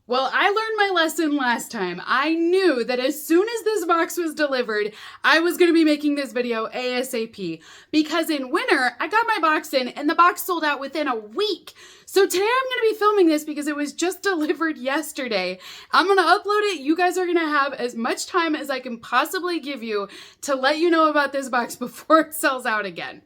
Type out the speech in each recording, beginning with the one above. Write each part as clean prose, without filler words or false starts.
Well, I learned my lesson last time. I knew that as soon as this box was delivered, I was going to be making this video ASAP because in winter, I got my box in and the box sold out within a week. So today I'm going to be filming this because it was just delivered yesterday. I'm going to upload it. You guys are going to have as much time as I can possibly give you to let you know about this box before it sells out again.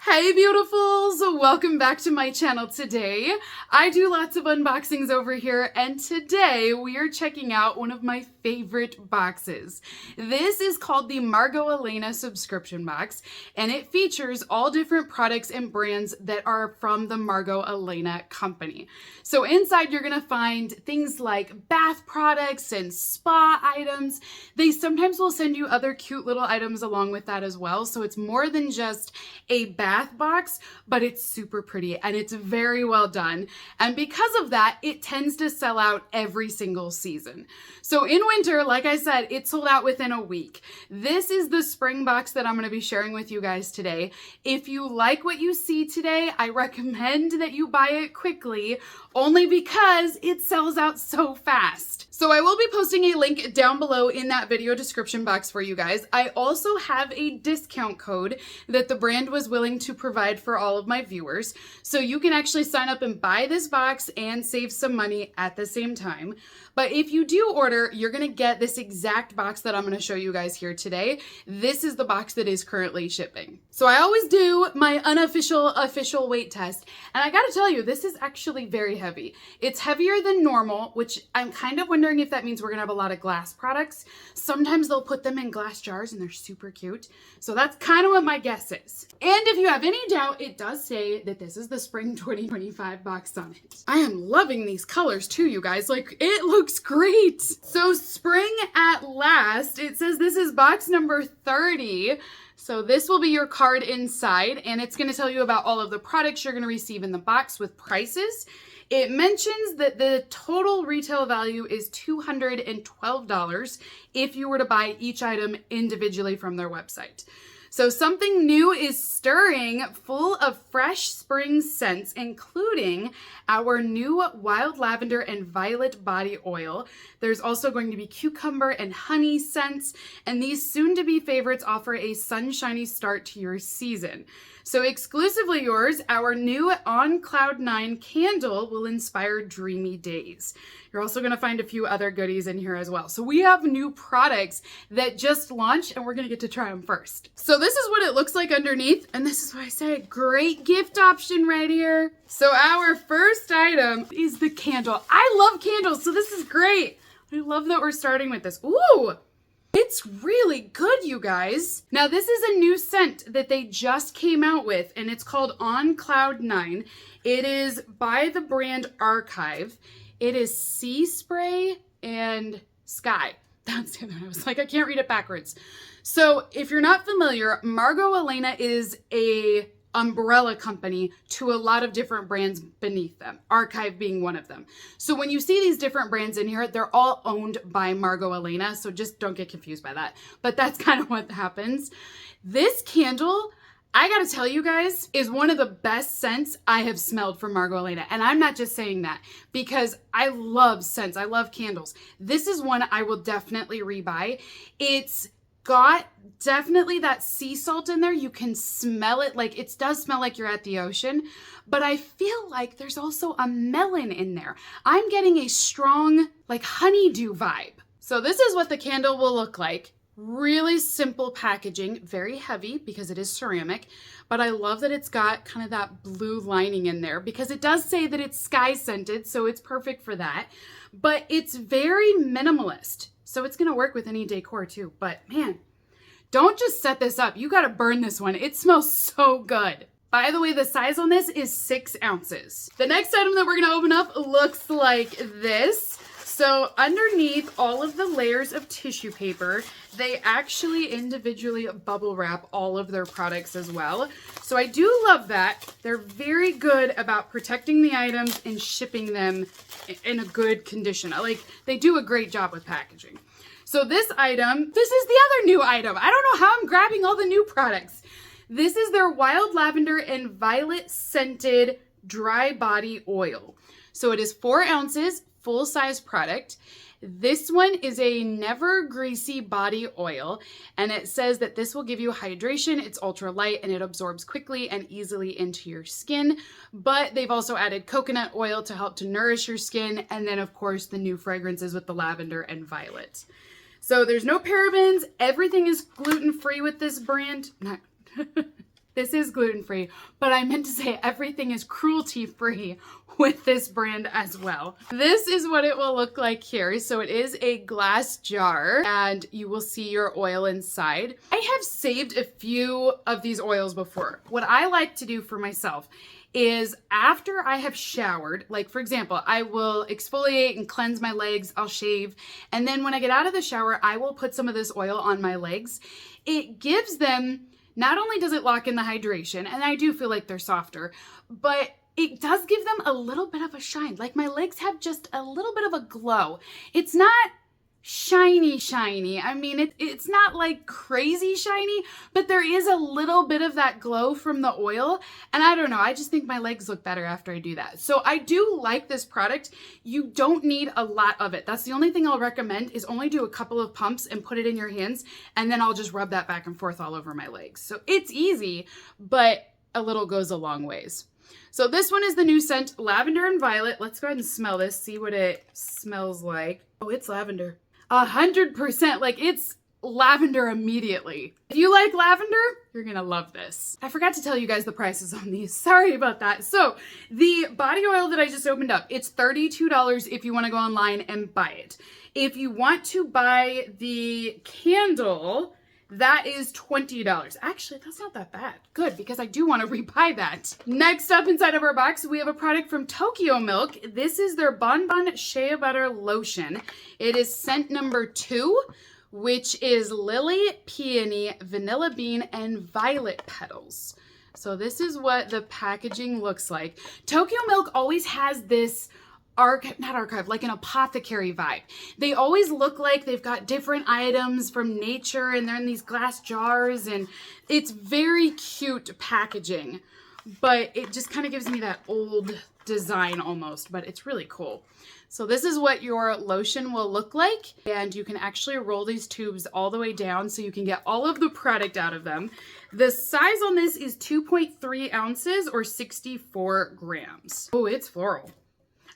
Hey beautifuls, welcome back to my channel today. I do lots of unboxings over here and today we are checking out one of my favorite boxes. This is called the Margot Elena subscription box and it features all different products and brands that are from the Margot Elena company. So inside you're gonna find things like bath products and spa items. They sometimes will send you other cute little items along with that as well. So it's more than just a bath box, but it's super pretty and it's very well done. And because of that, it tends to sell out every single season. So in winter, like I said, it sold out within a week. This is the spring box that I'm going to be sharing with you guys today. If you like what you see today, I recommend that you buy it quickly only because it sells out so fast. So I will be posting a link down below in that video description box for you guys. I also have a discount code that the brand was willing to provide for all of my viewers. So you can actually sign up and buy this box and save some money at the same time. But if you do order, you're gonna get this exact box that I'm gonna show you guys here today. This is the box that is currently shipping. So I always do my unofficial official weight test. And I gotta tell you, this is actually very heavy. It's heavier than normal, which I'm kind of wondering if that means we're gonna have a lot of glass products. Sometimes they'll put them in glass jars and they're super cute. So that's kind of what my guess is. And if you have any doubt, it does say that this is the spring 2025 box on it. I am loving these colors too, you guys. Like, it looks great. So spring at last, it says this is box number 30. So this will be your card inside and it's going to tell you about all of the products you're going to receive in the box with prices. It mentions that the total retail value is $212 if you were to buy each item individually from their website. So something new is stirring, full of fresh spring scents, including our new wild lavender and violet body oil. There's also going to be cucumber and honey scents, and these soon-to-be favorites offer a sunshiny start to your season. So exclusively yours, our new On Cloud 9 candle will inspire dreamy days. You're also going to find a few other goodies in here as well. So we have new products that just launched and we're going to get to try them first. So this is what it looks like underneath. And this is why I say great gift option right here. So our first item is the candle. I love candles, so this is great. I love that we're starting with this. Ooh! It's really good, you guys. Now, this is a new scent that they just came out with, and it's called On Cloud 9. It is by the brand Archive. It is Sea Spray and Sky. That's the other one. I was like, I can't read it backwards. So if you're not familiar, Margot Elena is a umbrella company to a lot of different brands beneath them, Archive being one of them. So when you see these different brands in here, they're all owned by Margot Elena, so just don't get confused by that. But that's kind of what happens. This candle, I gotta tell you guys, is one of the best scents I have smelled from Margot Elena. And I'm not just saying that because I love scents, I love candles. This is one I will definitely rebuy. It's got definitely that sea salt in there. You can smell it. Like, it does smell like you're at the ocean, but I feel like there's also a melon in there. I'm getting a strong, like, honeydew vibe. So this is what the candle will look like. Really simple packaging, very heavy because it is ceramic, but I love that it's got kind of that blue lining in there because it does say that it's sky scented, so it's perfect for that, but it's very minimalist. So it's going to work with any decor too. But man, don't just set this up. You got to burn this one. It smells so good. By the way, the size on this is 6 ounces. The next item that we're going to open up looks like this. So underneath all of the layers of tissue paper, they actually individually bubble wrap all of their products as well. So I do love that. They're very good about protecting the items and shipping them in a good condition. They do a great job with packaging. So this item, this is the other new item. I don't know how I'm grabbing all the new products. This is their wild lavender and violet scented dry body oil. So it is 4 ounces, full size product. This one is a never greasy body oil, and it says that this will give you hydration. It's ultra light and it absorbs quickly and easily into your skin. But they've also added coconut oil to help to nourish your skin. And then of course the new fragrances with the lavender and violet. So there's no parabens. Everything is gluten-free with this brand. This is gluten-free, but I meant to say everything is cruelty-free with this brand as well. This is what it will look like here. So it is a glass jar and you will see your oil inside. I have saved a few of these oils before. What I like to do for myself is after I have showered, like for example, I will exfoliate and cleanse my legs, I'll shave, and then when I get out of the shower, I will put some of this oil on my legs. It gives them, not only does it lock in the hydration, and I do feel like they're softer, but it does give them a little bit of a shine. Like my legs have just a little bit of a glow. It's not shiny. I mean, it's not like crazy shiny, but there is a little bit of that glow from the oil. And I don't know, I just think my legs look better after I do that. So I do like this product. You don't need a lot of it. That's the only thing I'll recommend is only do a couple of pumps and put it in your hands. And then I'll just rub that back and forth all over my legs. So it's easy, but a little goes a long ways. So this one is the new scent, Lavender and Violet. Let's go ahead and smell this, see what it smells like. Oh, it's lavender. 100%, like it's lavender immediately. If you like lavender, you're gonna love this. I forgot to tell you guys the prices on these. Sorry about that. So the body oil that I just opened up, it's $32 if you wanna go online and buy it. If you want to buy the candle, that is $20. Actually, that's not that bad. Good, because I do want to rebuy that. Next up inside of our box, we have a product from Tokyo Milk. This is their Bon Bon Shea Butter Lotion. It is scent number 2, which is lily, peony, vanilla bean, and violet petals. So this is what the packaging looks like. Tokyo Milk always has this like an apothecary vibe. They always look like they've got different items from nature and they're in these glass jars and it's very cute packaging, but it just kind of gives me that old design almost, but it's really cool. So this is what your lotion will look like, and you can actually roll these tubes all the way down so you can get all of the product out of them. The size on this is 2.3 ounces or 64 grams. Oh, it's floral.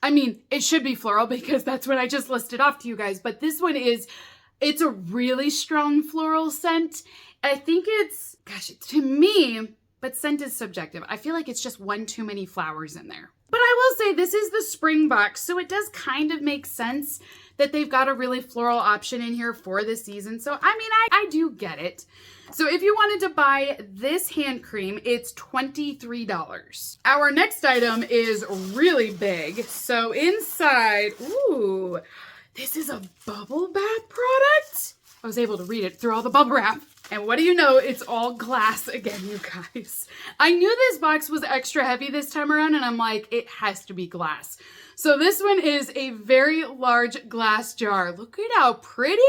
I mean, it should be floral because that's what I just listed off to you guys, but this one it's a really strong floral scent. I think it's, gosh, to me, but scent is subjective. I feel like it's just one too many flowers in there. But I will say this is the spring box, so it does kind of make sense that they've got a really floral option in here for this season. So, I mean, I do get it. So if you wanted to buy this hand cream, it's $23. Our next item is really big. So inside, ooh, this is a bubble bath product. I was able to read it through all the bubble wrap. And what do you know? It's all glass again, you guys. I knew this box was extra heavy this time around, and I'm like, it has to be glass. So this one is a very large glass jar. Look at how pretty.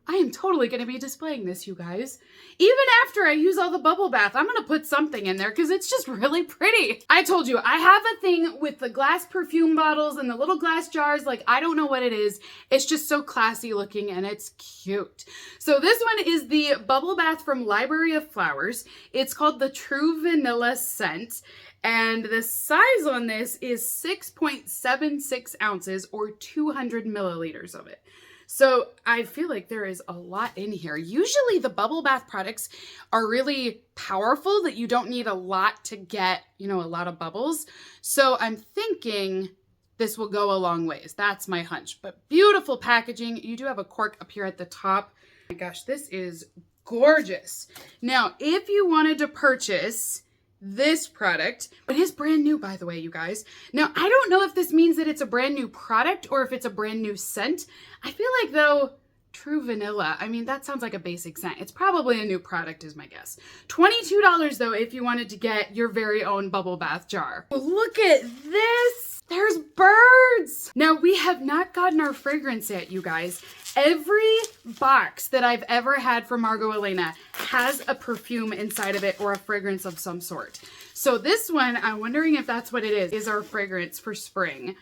I am totally going to be displaying this, you guys. Even after I use all the bubble bath, I'm going to put something in there because it's just really pretty. I told you, I have a thing with the glass perfume bottles and the little glass jars. Like, I don't know what it is. It's just so classy looking and it's cute. So this one is the bubble bath from Library of Flowers. It's called the True Vanilla Scent. And the size on this is 6.76 ounces or 200 milliliters of it. So I feel like there is a lot in here. Usually the bubble bath products are really powerful that you don't need a lot to get, you know, a lot of bubbles. So I'm thinking this will go a long ways. That's my hunch. But beautiful packaging. You do have a cork up here at the top. Oh my gosh, this is gorgeous. Now, if you wanted to purchase this product, it is brand new, by the way, you guys. Now, I don't know if this means that it's a brand new product or if it's a brand new scent. I feel like, though, True Vanilla, I mean, that sounds like a basic scent. It's probably a new product is my guess. $22, though, if you wanted to get your very own bubble bath jar. Look at this. There's birds. Now, we have not gotten our fragrance yet, you guys. Every box that I've ever had from Margot Elena has a perfume inside of it or a fragrance of some sort. So this one, I'm wondering if that's what it is our fragrance for spring.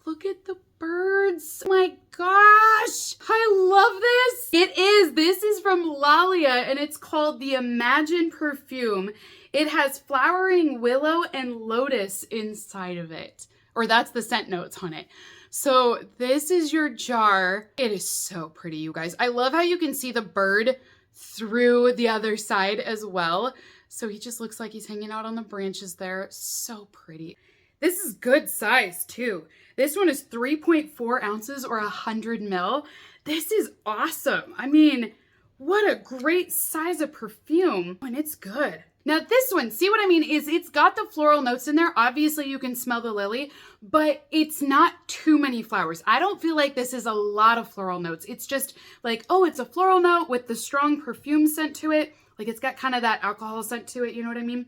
Look at the birds. Oh my gosh, I love this. It is. This is from Lollia and it's called the Imagine Perfume. It has flowering willow and lotus inside of it. Or that's the scent notes on it. So this is your jar. It is so pretty, you guys. I love how you can see the bird through the other side as well. So he just looks like he's hanging out on the branches there. So pretty. This is good size too. This one is 3.4 ounces or 100 ml. This is awesome. I mean, what a great size of perfume, and it's good. Now this one, see what I mean, is it's got the floral notes in there. Obviously you can smell the lily, but it's not too many flowers. I don't feel like this is a lot of floral notes. It's just like, oh, it's a floral note with the strong perfume scent to it. Like it's got kind of that alcohol scent to it, you know what I mean?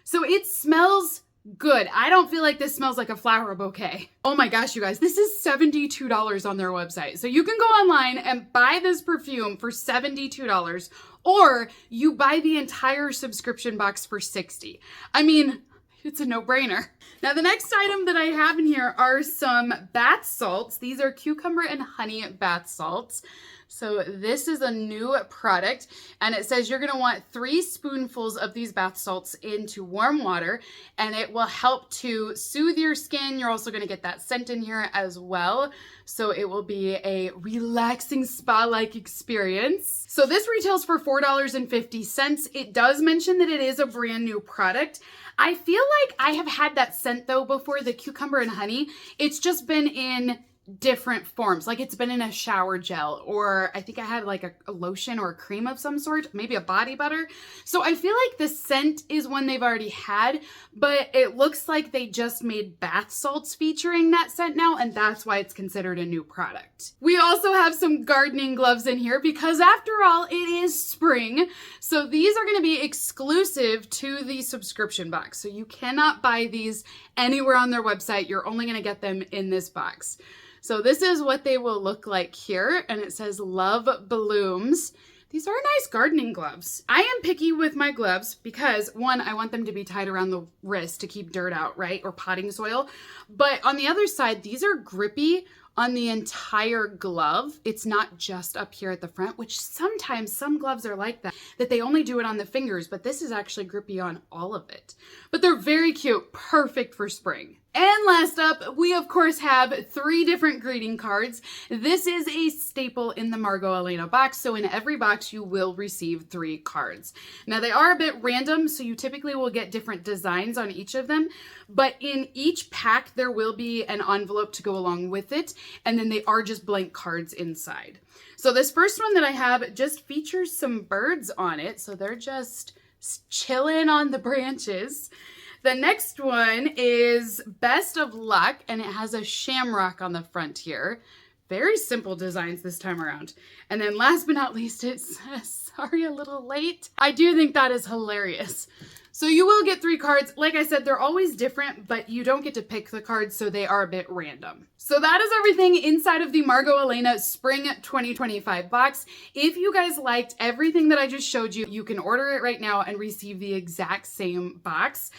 So it smells good. I don't feel like this smells like a flower bouquet. Oh my gosh, you guys, this is $72 on their website. So you can go online and buy this perfume for $72, or you buy the entire subscription box for $60. I mean, it's a no-brainer. Now the next item that I have in here are some bath salts. These are cucumber and honey bath salts. So this is a new product and it says you're gonna want 3 spoonfuls of these bath salts into warm water and it will help to soothe your skin. You're also gonna get that scent in here as well. So it will be a relaxing spa-like experience. So this retails for $4.50. It does mention that it is a brand new product. I feel like I have had that scent though before, the cucumber and honey. It's just been in different forms. Like it's been in a shower gel, or I think I had like a lotion or a cream of some sort, maybe a body butter. So I feel like the scent is one they've already had, but it looks like they just made bath salts featuring that scent now, and that's why it's considered a new product. We also have some gardening gloves in here because after all, it is spring. So these are going to be exclusive to the subscription box. So you cannot buy these anywhere on their website. You're only going to get them in this box. So this is what they will look like here, and it says Love Blooms. These are nice gardening gloves. I am picky with my gloves because one, I want them to be tied around the wrist to keep dirt out, right? Or potting soil. But on the other side, these are grippy on the entire glove. It's not just up here at the front, which sometimes some gloves are like that they only do it on the fingers, but this is actually grippy on all of it. But they're very cute, perfect for spring. And last up, we of course have 3 different greeting cards. This is a staple in the Margot Elena box, so in every box you will receive 3 cards. Now they are a bit random, so you typically will get different designs on each of them, but in each pack there will be an envelope to go along with it, and then they are just blank cards inside. So this first one that I have just features some birds on it, so they're just chilling on the branches. The next one is Best of Luck, and it has a shamrock on the front here. Very simple designs this time around. And then last but not least, it says, sorry, a little late. I do think that is hilarious. So you will get 3 cards. Like I said, they're always different, but you don't get to pick the cards, so they are a bit random. So that is everything inside of the Margot Elena Spring 2025 box. If you guys liked everything that I just showed you, you can order it right now and receive the exact same box.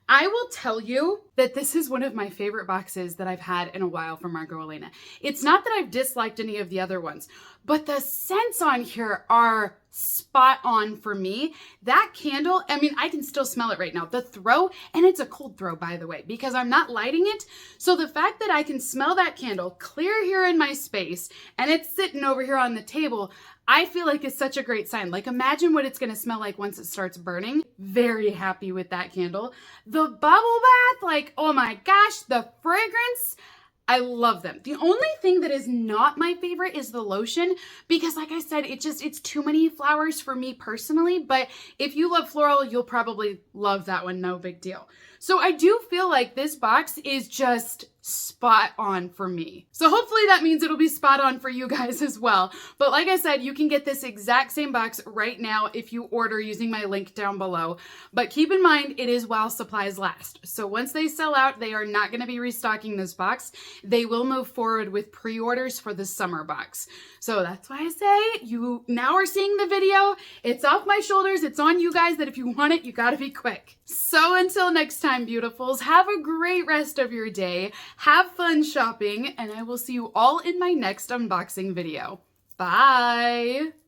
I will tell you that this is one of my favorite boxes that I've had in a while from Margot Elena. It's not that I've disliked any of the other ones, but the scents on here are spot on for me. That candle, I mean, I can still smell it right now. The throw, and it's a cold throw, by the way, because I'm not lighting it. So the fact that I can smell that candle clear here in my space, and it's sitting over here on the table, I feel like it's such a great sign. Like imagine what it's gonna smell like once it starts burning. Very happy with that candle. The bubble bath, like, oh my gosh, the fragrance, I love them. The only thing that is not my favorite is the lotion because like I said, it's too many flowers for me personally, but if you love floral, you'll probably love that one, no big deal. So I do feel like this box is just spot on for me. So hopefully that means it'll be spot on for you guys as well. But like I said, you can get this exact same box right now if you order using my link down below. But keep in mind, it is while supplies last. So once they sell out, they are not going to be restocking this box. They will move forward with pre-orders for the summer box. So that's why I say you now are seeing the video. It's off my shoulders. It's on you guys that if you want it, you gotta be quick. So until next time, beautifuls, have a great rest of your day. Have fun shopping, and I will see you all in my next unboxing video. Bye!